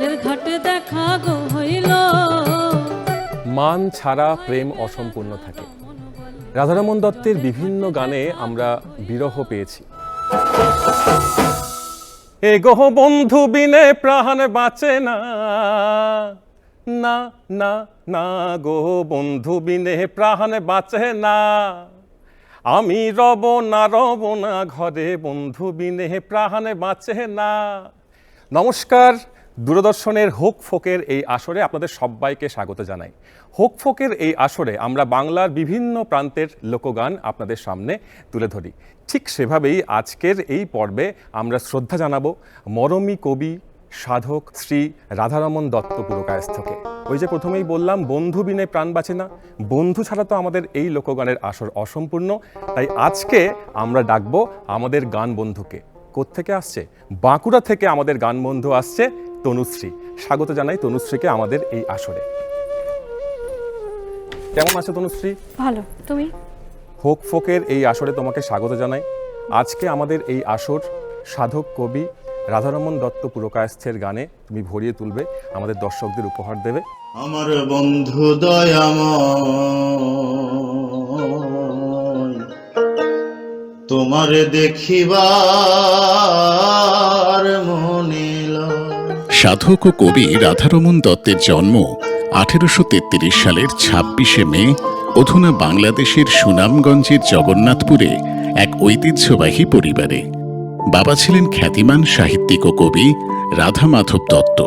জলের ঘাটে দেখা গো হইল। মান ছাড়া প্রেম অসম্পূর্ণ থাকে। রাধারমণ দত্তের বিভিন্ন গানে আমরা বিরহ পেয়েছি। এ গো বন্ধু বিনে প্রাণ বাঁচে না, না না না গো বন্ধু বিনে প্রাণ বাঁচে না। আমি রব না ঘরে বন্ধু বিনে প্রাণ বাঁচে না। নমস্কার, দূরদর্শনের হোক ফোকের এই আসরে আপনাদের সবাইকে স্বাগত জানাই। হোক ফোকের এই আসরে আমরা বাংলার বিভিন্ন প্রান্তের লোকগান আপনাদের সামনে তুলে ধরি। ঠিক সেভাবেই আজকের এই পর্বে আমরা শ্রদ্ধা জানাবো মরমী কবি সাধক শ্রী রাধারমণ দত্ত পুরকায়স্থকে। ওই যে প্রথমেই বললাম, বন্ধু বিনে প্রাণ বাঁচে না। বন্ধু ছাড়া তো আমাদের এই লোকগানের আসর অসম্পূর্ণ। তাই আজকে আমরা ডাকবো আমাদের গান বন্ধুকে। কোত্থেকে আসছে? বাঁকুড়া থেকে আমাদের গান বন্ধু আসছে তনুশ্রী। স্বাগত জানাই তনুশ্রীকে আমাদের এই আসরে। কেমন আছো তনুশ্রী? ভালো, তুমি? হোক ফোকের এই আসরে তোমাকে স্বাগত জানাই। আজকে আমাদের এই আসর সাধক কবি রাধারমণ দত্ত পুরকায়স্থের গানে তুমি ভরিয়ে তুলবে, আমাদের দর্শকদের উপহার দেবে। আমার বন্ধু দয়াময়, তোমারে দেখিবার মনে লয়। সাধক ও কবি রাধারমণ দত্তের জন্ম 1833 সালের 26শে মে অধুনা বাংলাদেশের সুনামগঞ্জের জগন্নাথপুরে এক ঐতিহ্যবাহী পরিবারে। বাবা ছিলেন খ্যাতিমান সাহিত্যিক ও কবি রাধা মাধব দত্ত।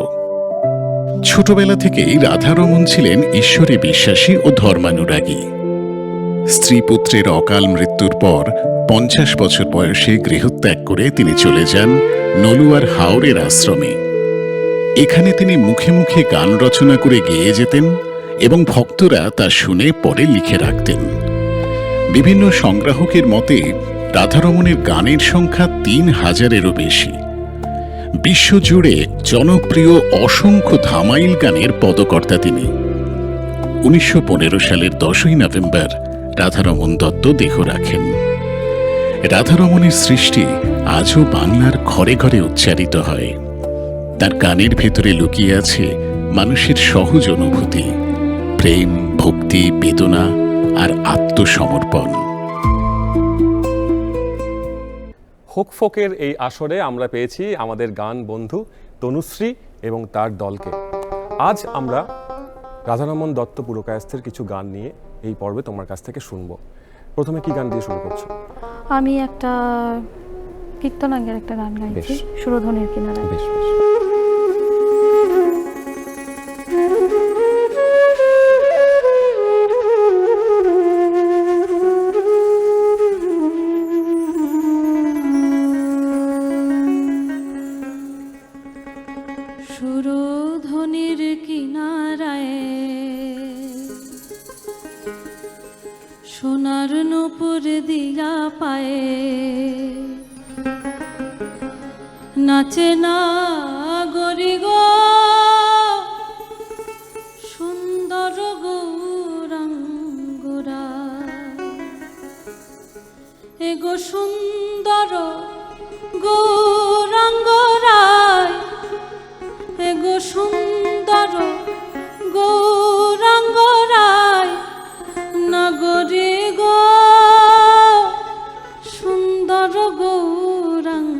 ছোটবেলা থেকেই রাধারমণ ছিলেন ঈশ্বরে বিশ্বাসী ও ধর্মানুরাগী। স্ত্রী পুত্রের অকাল মৃত্যুর পর 50 বছর বয়সে গৃহত্যাগ করে তিনি চলে যান নলুয়ার হাওরের আশ্রমে। এখানে তিনি মুখে মুখে গান রচনা করে গেয়ে যেতেন এবং ভক্তরা তা শুনে পরে লিখে রাখতেন। বিভিন্ন সংগ্রাহকের মতে রাধারমণের গানের সংখ্যা 3000-এরও বেশি। বিশ্বজুড়ে জনপ্রিয় অসংখ্য ধামাইল গানের পদকর্তা তিনি। 1915 সালের 10ই নভেম্বর রাধারমণ দত্ত দেহ রাখেন। রাধারমণের সৃষ্টি আজও বাংলার ঘরে ঘরে উচ্চারিত হয়। তার গানের ভেতরে লুকিয়ে আছে মানুষের সহজ অনুভূতি, প্রেম, ভক্তি, বেদনা আর আত্মসমর্পণ। হোক ফোকের এই আসরে আমরা পেয়েছি আমাদের গান বন্ধু তনুশ্রী এবং তার দলকে। আজ আমরা রাধারমণ দত্ত পুরকায়স্থের কিছু গান নিয়ে এই পর্বে তোমার কাছ থেকে শুনবো। প্রথমে কি গান দিয়ে শুরু করছো? আমি একটা কীর্তনাঙ্গের একটা গান গাইছি, বেশ। সুরধনের কিনারায়। বেশ বেশ। সুরধনির কিনারায় সোনার নূপুর দিয়া পায়ে নাচে না গরি গো সুন্দর গৌরাঙ্গরা। এগো সুন্দর গৌরাঙ্গরায়, এগো সুন্দর গৌরাঙ্গরায়, নগরী গো সুন্দর গৌরাঙ্গরায়।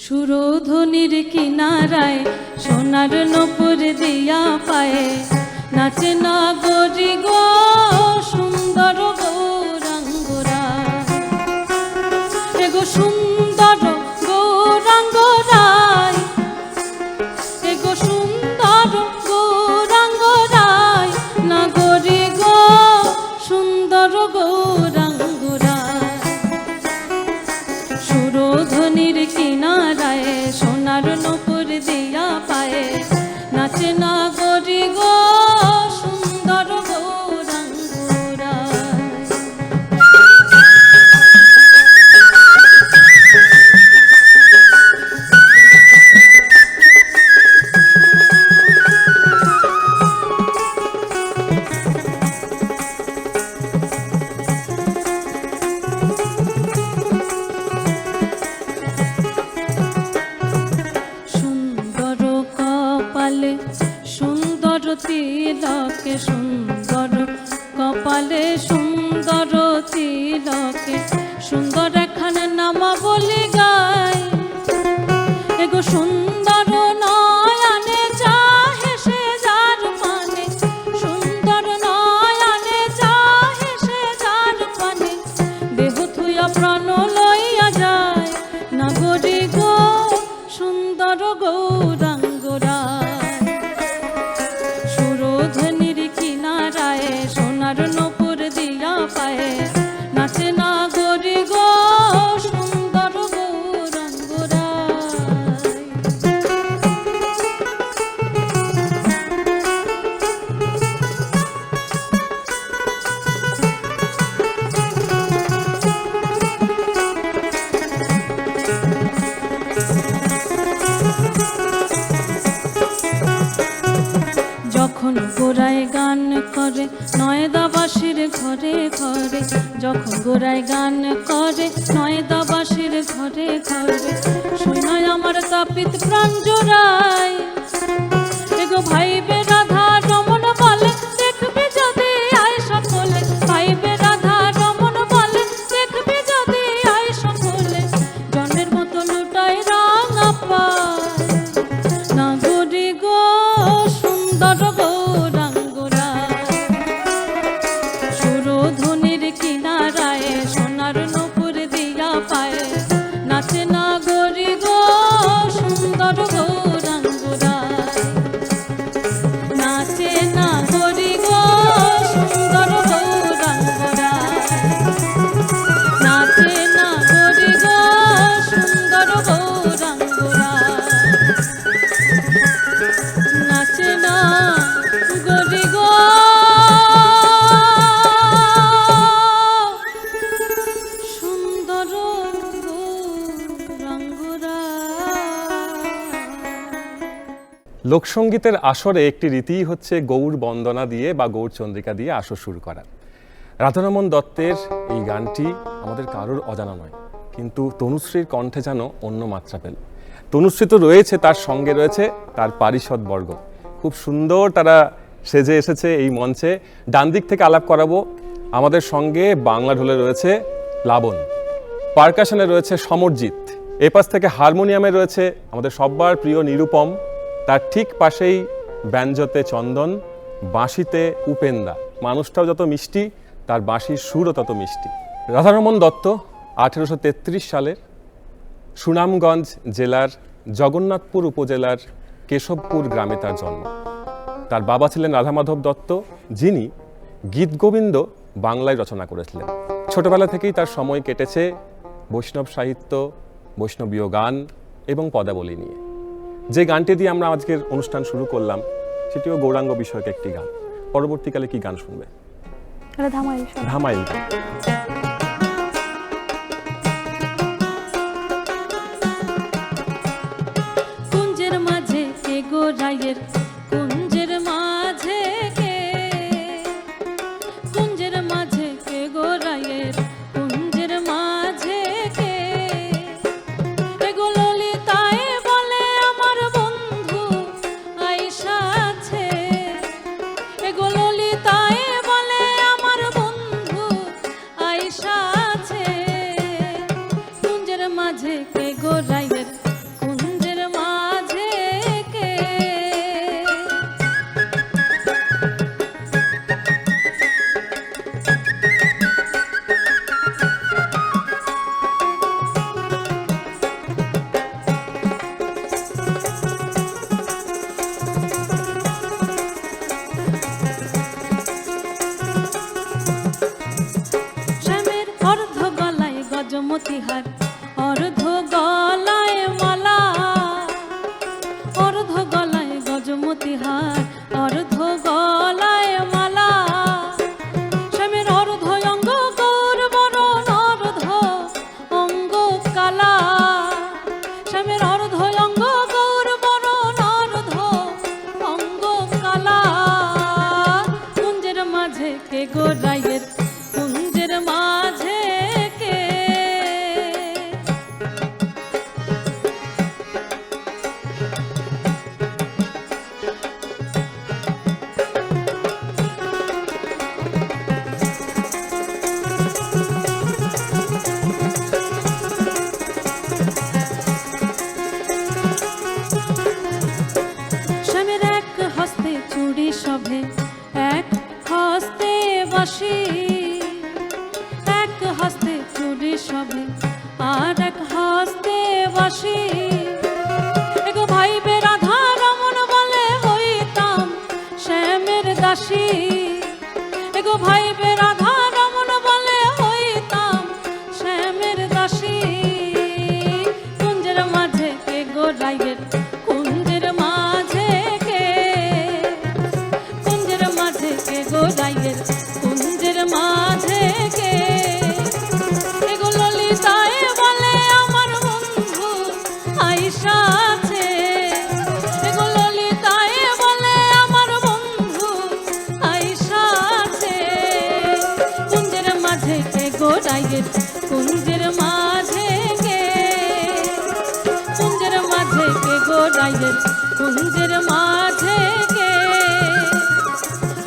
সুরধনির কিনারায় সোনার নূপুর দিয়া পায়ে নাচে নগরী গো সুন্দর গৌরাঙ্গরায়। এগো সুন্দর গৌরাঙ্গরায়, এগো সুন্দর গৌরাঙ্গরায়, নগরী গো সুন্দর গৌরাঙ্গরায়। সুরধনির কিনারায় সোনার নূপুর দিয়া পায়ে নাচে নগরী গো সুন্দর গৌরাঙ্গরায়। কপালে সুন্দর তিলকে, সুন্দর কপালে সুন্দর তিলকে, সুন্দর এখানে নামা বলি গাই। এগো সুন্দর নয়নে চাহে সে যার পানে, সুন্দর নয়নে চাহে সে যার পানে, দেহ থুয়া প্রাণ লইয়া যায় নাগরি গো সুন্দর গৌরাঙ্গরায়। সুরধনির কিনারায় সোনার নপুর দিয়া পায়ে, নাচে নাগরি গো সুন্দর গৌরাঙ্গরায়। যখন গোড়ায় গান করে নয়দাবাসীর ঘরে ঘরে, যখন গোড়ায় গান করে নয়দাবাসীর ঘরে ঘরে, শুনয় আমার তাপিত প্রাণ জোড়ায়। এগো ভাইবে রাধা রমন বলে দেখবে যদি আয় সকলে, ভাইবে রাধা রমন বলে দেখবে যদি আয় সকলে, জন্মের মতো লুটাই রাঙা পায় নাগরি গো সুন্দর গৌরাঙ্গরায়। সুরধনির কিনারায় সোনার নপুর দিয়া পায়ে, নাচে নাগরি গো সুন্দর গৌরাঙ্গরায়। নাচে নাগরি গো সুন্দর গৌরাঙ্গরায়, নাচে নাগরি গো সুন্দর গৌরাঙ্গরায়, নাচে না গরি গো সুন্দর গৌরাঙ্গরায়। লোকসঙ্গীতের আসরে একটি রীতিই হচ্ছে গৌর বন্দনা দিয়ে বা গৌর চন্দ্রিকা দিয়ে আসর শুরু করা। রাধারমণ দত্তের এই গানটি আমাদের কারোর অজানা নয়, কিন্তু তনুশ্রীর কণ্ঠে যেন অন্য মাত্রা পেল। তনুশ্রী তো রয়েছে, তার সঙ্গে রয়েছে তার পারিষদবর্গ, খুব সুন্দর তারা সেজে এসেছে এই মঞ্চে। ডান দিক থেকে আলাপ করাবো, আমাদের সঙ্গে বাংলা ঢোলে রয়েছে প্লাবন, পারকাশনে রয়েছে সমরজিৎ, এপাশ থেকে হারমোনিয়ামে রয়েছে আমাদের সবার প্রিয় নিরুপম, তার ঠিক পাশেই ব্যঞ্জতে চন্দন, বাঁশিতে উপেন্দা। মানুষটাও যত মিষ্টি, তার বাঁশির সুরও তত মিষ্টি। রাধারমণ দত্ত 1833 সালের সুনামগঞ্জ জেলার জগন্নাথপুর উপজেলার কেশবপুর গ্রামে তার জন্ম। তার বাবা ছিলেন রাধামাধব দত্ত, যিনি গীতগোবিন্দ বাংলায় রচনা করেছিলেন। ছোটবেলা থেকেই তার সময় কেটেছে বৈষ্ণব সাহিত্য, বৈষ্ণবীয় গান এবং পদাবলী নিয়ে। যে গানটি দিয়ে আমরা আজকের অনুষ্ঠান শুরু করলাম সেটিও গৌরাঙ্গ বিষয়ক একটি গান। পরবর্তীকালে কি গান শুনবে? ধামাইল ধামাইল গান। কুঞ্জের মাঝে কে গো রায়ের, কুঞ্জের মাঝে কে, কুঞ্জের মাঝে কে গো রায়ের, কুঞ্জের মাঝে কে, এগো ললিতায় বলে আমার বন্ধু আইসা আছে, এগো ললিতায় বলে আমার বন্ধু আইসা আছে, কুঞ্জের মাঝে কে গো রায়ের, কুঞ্জের মাঝে কে। গোরাইয়ের কুঞ্জের মাঝে কে, কুঞ্জের মাঝে কে গোরাইয়ের কুঞ্জের মাঝে কে, এগো ললিতায় বলে আমার বন্ধু আইসা আছে, এগো ললিতায় বলে আমার বন্ধু আইসা আছে, কুঞ্জের মাঝে কে গোরাইয়ের কুঞ্জের মাঝে কে, কুঞ্জের মাঝে কে গোরাইয়ের কুঞ্জের মাঝে কে,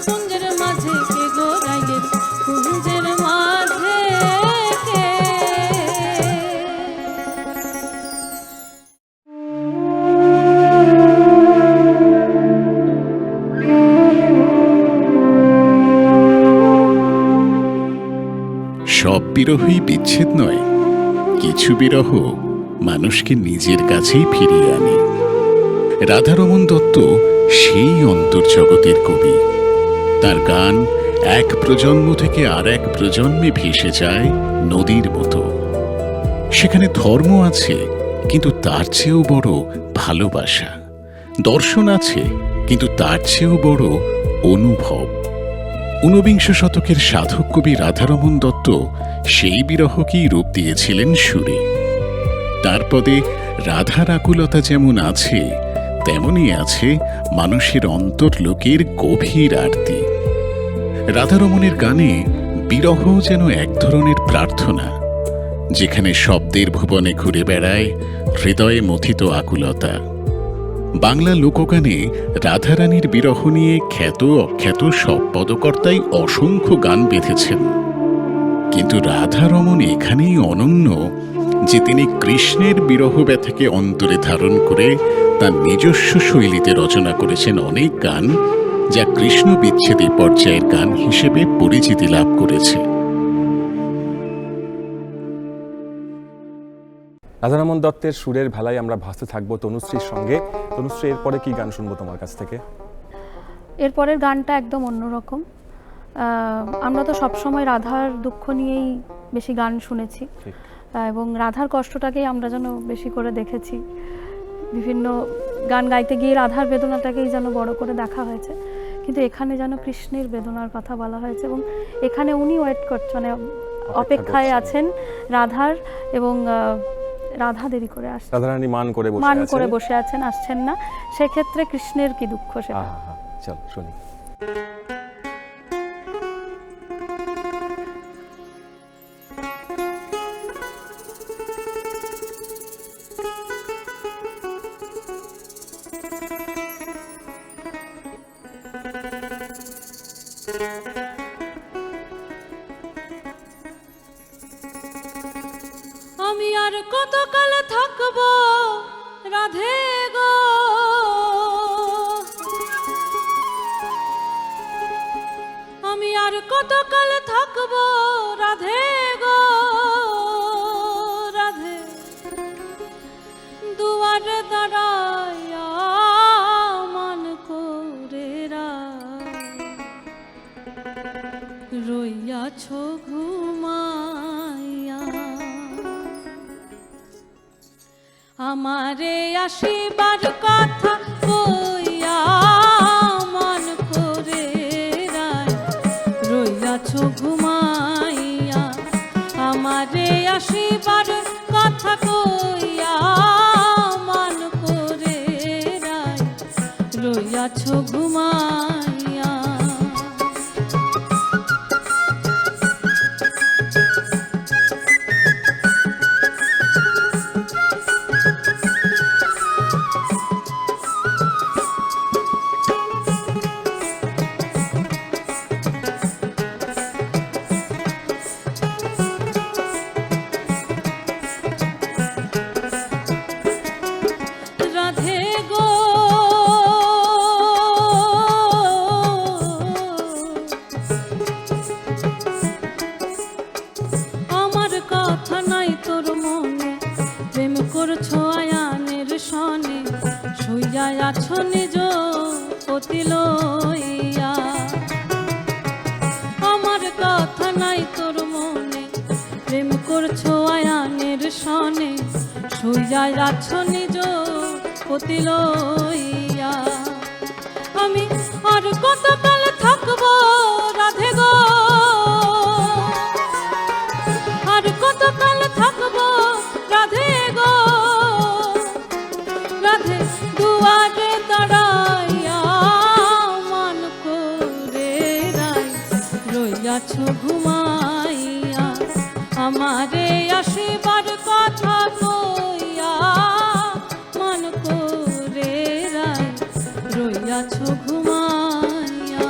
কুঞ্জের মাঝে কে গোরাইয়ের কুঞ্জের মাঝে কে। সব বিরহই বিচ্ছেদ নয়, কিছু বিরহ মানুষকে নিজের কাছেই ফিরিয়ে আনে। রাধারমণ দত্ত সেই অন্তর্জগতের কবি। তার গান এক প্রজন্ম থেকে আর এক প্রজন্মে ভেসে যায় নদীর মতো। সেখানে ধর্ম আছে, কিন্তু তার চেয়েও বড় ভালোবাসা। দর্শন আছে, কিন্তু তার চেয়েও বড় অনুভব। ঊনবিংশ শতকের সাধক কবি রাধারমণ দত্ত সেই বিরহকেই রূপ দিয়েছিলেন সুরে। তার পদে রাধার আকুলতা যেমন আছে, তেমনি আছে মানুষের অন্তর্লোকের গভীর আরতি। রাধারমণের গানে বিরহ যেন এক ধরনের প্রার্থনা, যেখানে শব্দের ভুবনে ঘুরে বেড়ায় হৃদয়ে মথিত আকুলতা। বাংলা লোকগানে রাধারানীর বিরহ নিয়ে খ্যাত অখ্যাত সব পদকর্তাই অসংখ্য গান বেঁধেছেন, কিন্তু রাধারমণ এখানেই অনন্য যে তিনি কৃষ্ণের বিরহ ব্যথাকে অন্তরে ধারণ করে তার নিজস্ব শৈলীতে রচনা করেছেন অনেক গান, যা কৃষ্ণ বিচ্ছেদী পর্যায়ের গান হিসেবে পরিচিতি লাভ করেছে। রাধারমণ দত্তের সুরের ভেলায় আমরা ভাসতে থাকবো তনুশ্রীর সঙ্গে। তনুশ্রী, এরপরে কি গান শুনবো তোমার কাছ থেকে? এরপরের গানটা একদম অন্যরকম। আমরা তো সবসময় রাধার দুঃখ নিয়েই বেশি গান শুনেছি, এবং রাধার কষ্টটাকেই আমরা যেন বেশি করে দেখেছি। বিভিন্ন গান গাইতে গিয়ে রাধার বেদনাটাকেই যেন বড় করে দেখা হয়েছে, কিন্তু এখানে যেন কৃষ্ণের বেদনার কথা বলা হয়েছে, এবং এখানে উনি ওয়েট করছেন, মানে অপেক্ষায় আছেন রাধার, এবং রাধা দেরি করে আসছে, রাধারানী মান করে বসে আছেন, আসছেন না। সেক্ষেত্রে কৃষ্ণের কি দুঃখ সেটা। চল শুনি। আমি আর কতকাল থাকবো রাধে গো, আমি আর কতকাল থাকবো রাধে গো, রাধে দুয়ারে দাঁড়ায়া মান করে রইয়াছ ঘুমাইয়া, আমারে আসিবার কথা কইয়া মান করে রইয়াছ ঘুমাইয়া, আমারে আসিবার কথা কইয়া মান করে রইয়াছ ঘুমাইয়া। করছো আয়ানের সনে, শুইয়া আছো নিজ পতি লইয়া, আমার কথা নাই তোর মনে, প্রেম করছো আয়ানের সনে, শুইয়া আছো নিজ পতি লইয়া। আমি আর কতকাল থাকবো রাধে গো, আর কতকাল থাকবো রাধে গো, রাধে দুয়ারে দাঁড়াইয়া মান করে রাই রইয়াছ ঘুমাইয়া। আমারে আসিবার কথা কইয়া মান করে রাই রইয়াছ ঘুমাইয়া।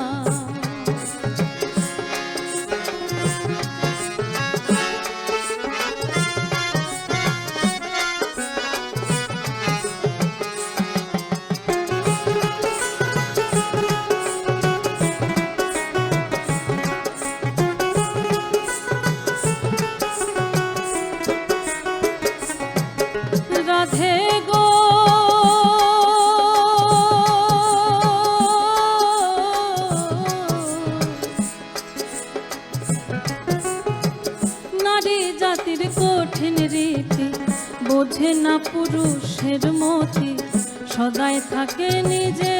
রাধে গো নারী জাতির কঠিন রীতি বোঝে না পুরুষের মতি, সদাই থাকে নিজে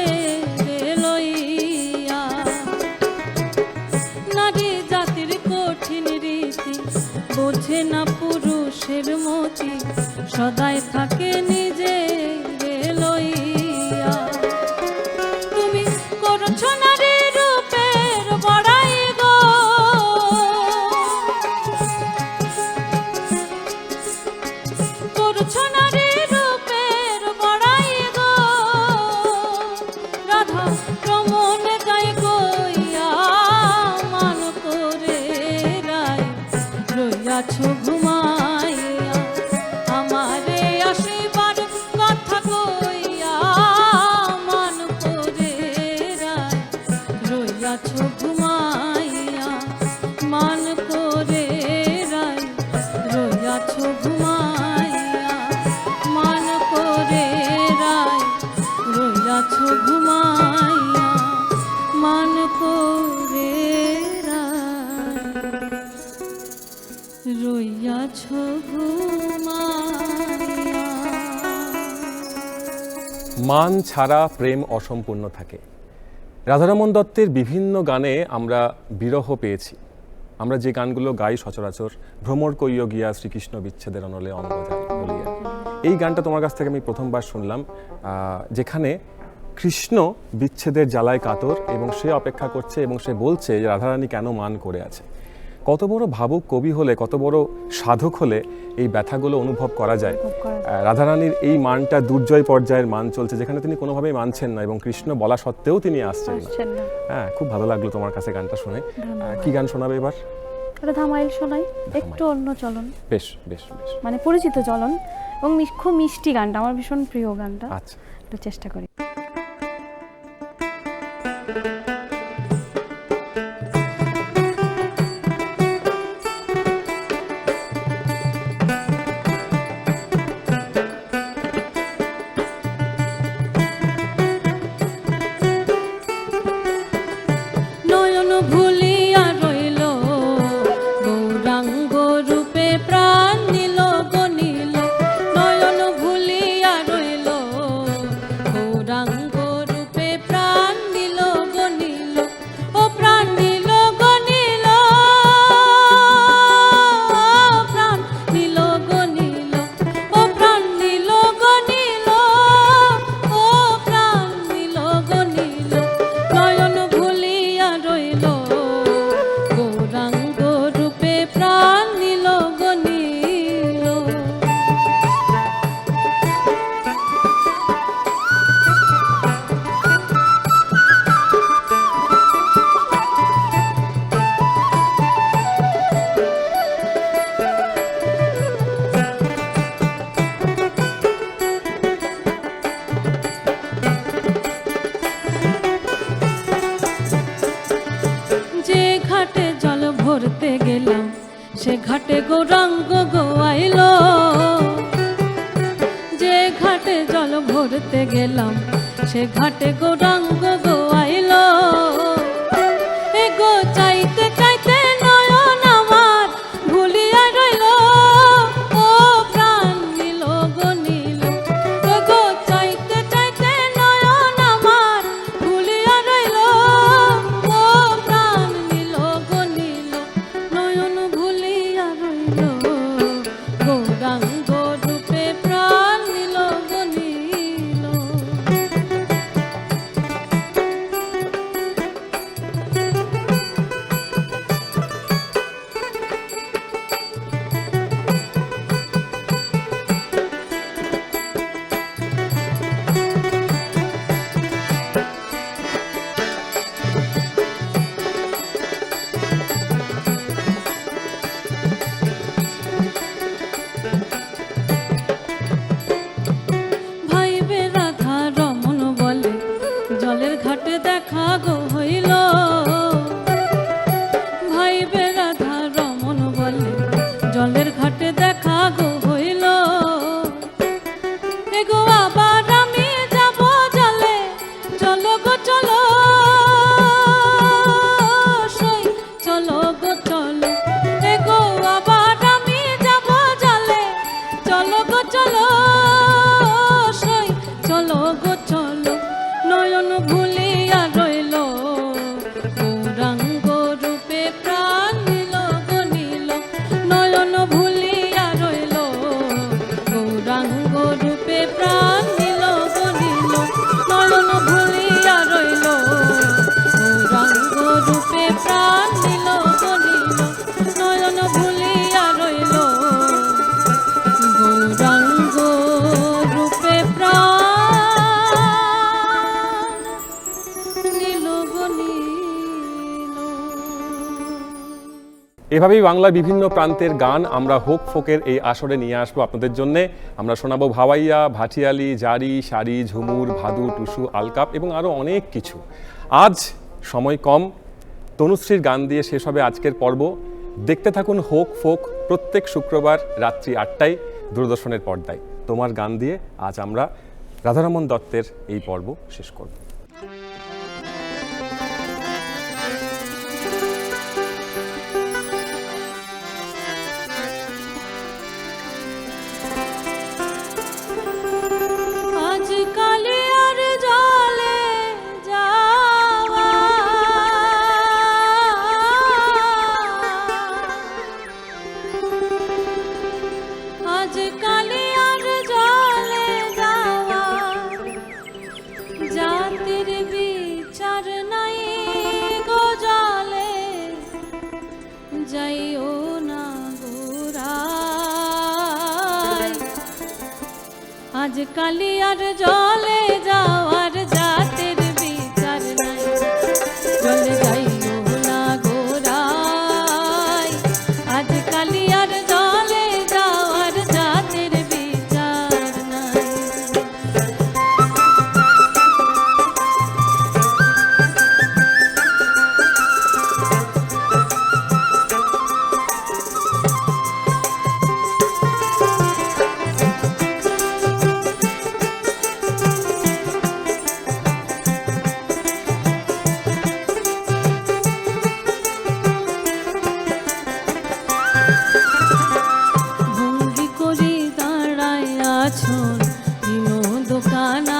লইয়া। নারী জাতির কঠিন রীতি বোঝে না পুরুষের মতি, সদাই থাকে নিজে লইয়া। তুমি করছো নারী রূপের বড়াই গো, করছো নারী রূপের বড়াই গো, রাধা রমন গাই গইয়া মান করে রাই রইয়াছ ঘুমাইয়া। আমারে আসিবার কথা কইয়া মান করে রাই রইয়াছ ঘুমাইয়া। মান করে রাই রইয়াছ ঘুমাইয়া। মান করে রাই রইয়াছ ঘুমাইয়া। মান করে রাই রইয়াছ ঘুমাইয়া। মান ছাড়া প্রেম অসম্পূর্ণ থাকে। রাধারমণ দত্তের বিভিন্ন গানে আমরা বিরহ পেয়েছি। আমরা যে গানগুলো গাই সচরাচর, ভ্রমর কইয় গিয়া শ্রীকৃষ্ণ বিচ্ছেদের অনলে অঙ্গ বলিয়া, এই গানটা তোমার কাছ থেকে আমি প্রথমবার শুনলাম, যেখানে কৃষ্ণ বিচ্ছেদের জ্বালায় কাতর এবং সে অপেক্ষা করছে এবং সে বলছে যে রাধারানী কেন মান করে আছে। কত বড় ভাবুক কবি হলে, কত বড় সাধক হলে এই ব্যথাগুলো অনুভব করা যায়। রাধারানীর এই মানটা দুর্জয় পর্যায়ের মান চলছে, যেখানে তিনি কোনোভাবেই মানছেন না এবং কৃষ্ণ বলা সত্ত্বেও তিনি আসছেন না। হ্যাঁ, খুব ভালো লাগলো তোমার কাছে গানটা শুনে। কি গান শোনাবে এবার? ধামাইল শোনাই, একটু অন্য চলন। বেশ বেশ বেশ, মানে পরিচিত চলন এবং খুব মিষ্টি গানটা, আমার ভীষণ প্রিয় গানটা। আচ্ছা, একটু চেষ্টা করি। নয়ন ভুলিয়া রইল গৌরাঙ্গ রূপে প্রাণ নিল গনিল। নয়ন ভুলিয়া রইল গৌরাঙ্গ রূপে প্রাণ নিল গনিল। ও প্রাণ নিল গনিল, প্রাণ নিল গনিল, ও প্রাণ নিল গনিল, ও প্রাণ নিল গনিল। নয়ন ভুলিয়া রইল গৌরাঙ্গ রূপে প্রাণ নিল গনিল। যে ঘাটে জল ভরতে গেলাম সে ঘাটে গৌরাঙ্গ গোয়াইল। যে ঘাটে জল ভরতে গেলাম সে ঘাটে গৌরাঙ্গ গোয়াইল। এ গো চাইতে চাইতে নয়ন আমার ভুলিয়া রইল, ও প্রাণ নিল গনিল। ও গো চাইতে এভাবেই বাংলার বিভিন্ন প্রান্তের গান আমরা হোক ফোকের এই আসরে নিয়ে আসবো আপনাদের জন্যে। আমরা শোনাবো ভাওয়াইয়া, ভাটিয়ালি, জারি, শাড়ি, ঝুমুর, ভাদু, টুসু, আলকাপ এবং আরও অনেক কিছু। আজ সময় কম, তনুশ্রীর গান দিয়ে শেষ হবে আজকের পর্ব। দেখতে থাকুন হোক ফোক প্রত্যেক শুক্রবার রাত্রি 8টায় দূরদর্শনের পর্দায়। তোমার গান দিয়ে আজ আমরা রাধারমণ দত্তের এই পর্ব শেষ করব। আজ কালিয়ার জলে যাওয়া আজ কালিয়ার জলে যাওয়া জাতির বিচার নাই গো জলে যাইও না গোরাই আজ কালিয়ার জলে যাওয়ার জাতের বিচার নাই জলে যাইও না গোরাই আজ কালিয়ার জলে যাওয়ার জাতের বিচার নাই ভঙ্গি করি দাঁড়ায় আছন দিন দোকানা